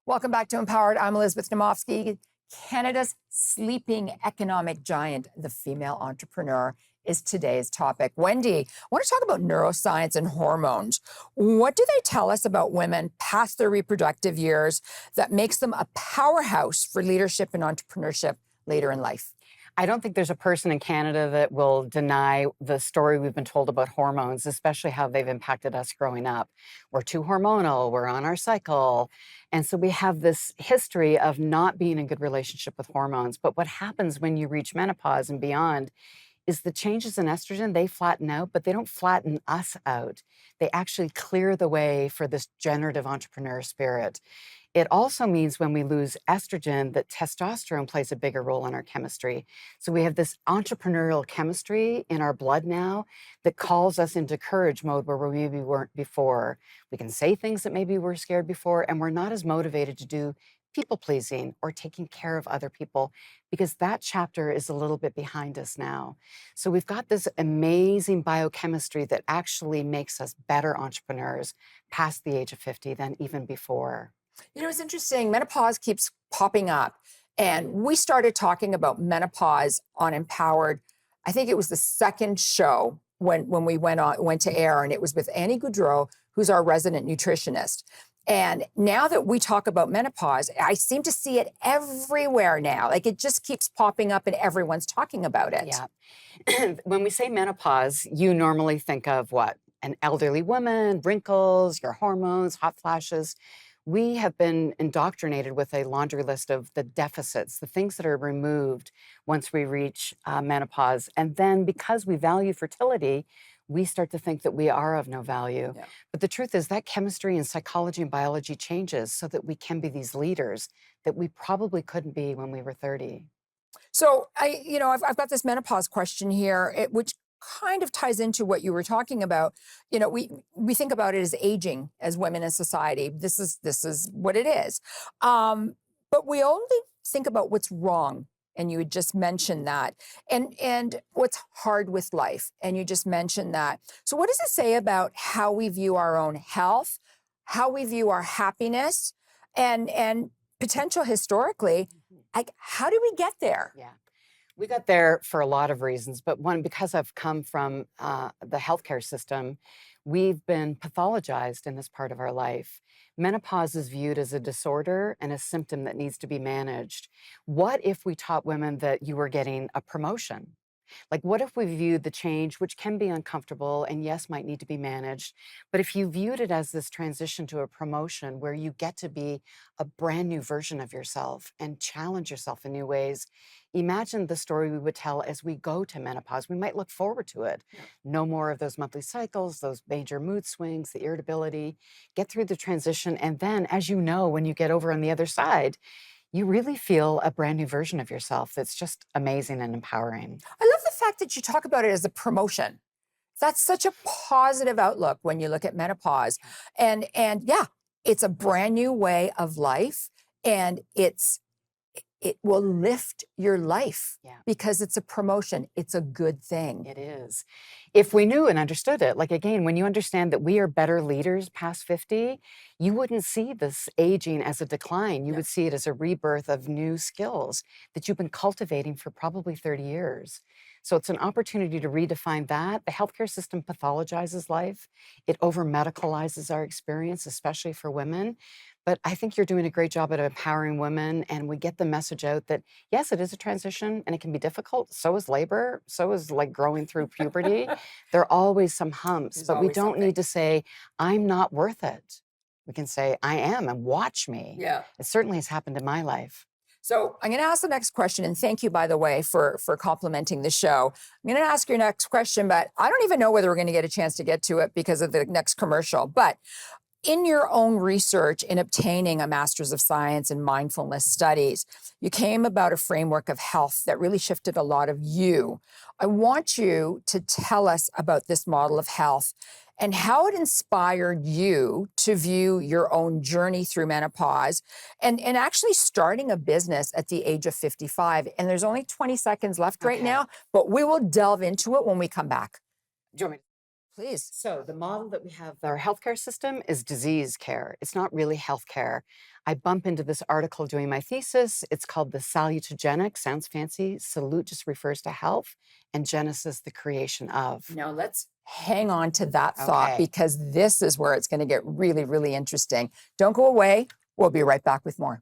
Welcome back to Empowered. I'm Elizabeth Namofsky. Canada's sleeping economic giant, the female entrepreneur, is today's topic. Wendy, I want to talk about neuroscience and hormones. What do they tell us about women past their reproductive years that makes them a powerhouse for leadership and entrepreneurship later in life? I don't think there's a person in Canada that will deny the story we've been told about hormones, especially how they've impacted us growing up. We're too hormonal, we're on our cycle. And so we have this history of not being in good relationship with hormones. But what happens when you reach menopause and beyond is the changes in estrogen, they flatten out, but they don't flatten us out. They actually clear the way for this generative entrepreneur spirit. It also means when we lose estrogen that testosterone plays a bigger role in our chemistry. So we have this entrepreneurial chemistry in our blood now that calls us into courage mode where we maybe weren't before. We can say things that maybe we're scared before, and we're not as motivated to do people pleasing or taking care of other people because that chapter is a little bit behind us now. So we've got this amazing biochemistry that actually makes us better entrepreneurs past the age of 50 than even before. You know, it's interesting. Menopause keeps popping up. And we started talking about menopause on Empowered. I think it was the second show when we went to air, and it was with Annie Goudreau, who's our resident nutritionist. And now that we talk about menopause, I seem to see it everywhere now. Like it just keeps popping up and everyone's talking about it. Yeah. When we say menopause, you normally think of what? An elderly woman, wrinkles, your hormones, hot flashes. We have been indoctrinated with a laundry list of the deficits, the things that are removed once we reach menopause. And then because we value fertility, we start to think that we are of no value. Yeah. But the truth is that chemistry and psychology and biology changes so that we can be these leaders that we probably couldn't be when we were 30. So I've got this menopause question here, which kind of ties into what you were talking about. You know, we think about it as aging as women in society. This is what it is. But we only think about what's wrong. And you had just mentioned that, and what's hard with life. And you just mentioned that. So what does it say about how we view our own health, how we view our happiness, and potential historically? Like, how do we get there? Yeah. We got there for a lot of reasons, but one, because I've come from the healthcare system, we've been pathologized in this part of our life. Menopause is viewed as a disorder and a symptom that needs to be managed. What if we taught women that you were getting a promotion? Like, what if we viewed the change, which can be uncomfortable and yes, might need to be managed, but if you viewed it as this transition to a promotion where you get to be a brand new version of yourself and challenge yourself in new ways, imagine the story we would tell as we go to menopause. We might look forward to it. Yeah. No more of those monthly cycles, those major mood swings, the irritability, get through the transition. And then, as you know, when you get over on the other side, you really feel a brand new version of yourself that's just amazing and empowering. I love the fact that you talk about it as a promotion. That's such a positive outlook when you look at menopause. And yeah, it's a brand new way of life, and it will lift your life Yeah. because it's a promotion. It's a good thing. It is. If we knew and understood it, like again, when you understand that we are better leaders past 50, you wouldn't see this aging as a decline. You Yeah. would see it as a rebirth of new skills that you've been cultivating for probably 30 years. So it's an opportunity to redefine that. The healthcare system pathologizes life. It over medicalizes our experience, especially for women. But I think you're doing a great job at empowering women, and we get the message out that yes, it is a transition and it can be difficult. So is labor, so is like growing through puberty. There are always some humps, There's but we always don't something. need to say, I'm not worth it. We can say, I am, and watch me. Yeah. It certainly has happened in my life. So I'm going to ask the next question, and thank you, by the way, for complimenting the show. I'm going to ask your next question, but I don't even know whether we're going to get a chance to get to it because of the next commercial. But in your own research in obtaining a Master's of Science in Mindfulness Studies, you came about a framework of health that really shifted a lot of you. I want you to tell us about this model of health and how it inspired you to view your own journey through menopause and actually starting a business at the age of 55. And there's only 20 seconds left right Okay. now, but we will delve into it when we come back. Do you want me Please. So the model that we have, our healthcare system is disease care. It's not really healthcare. I bump into this article doing my thesis. It's called the salutogenic, sounds fancy. Salute just refers to health, and genesis, the creation of. Now let's hang on to that thought, Okay. because this is where it's going to get really, really interesting. Don't go away. We'll be right back with more.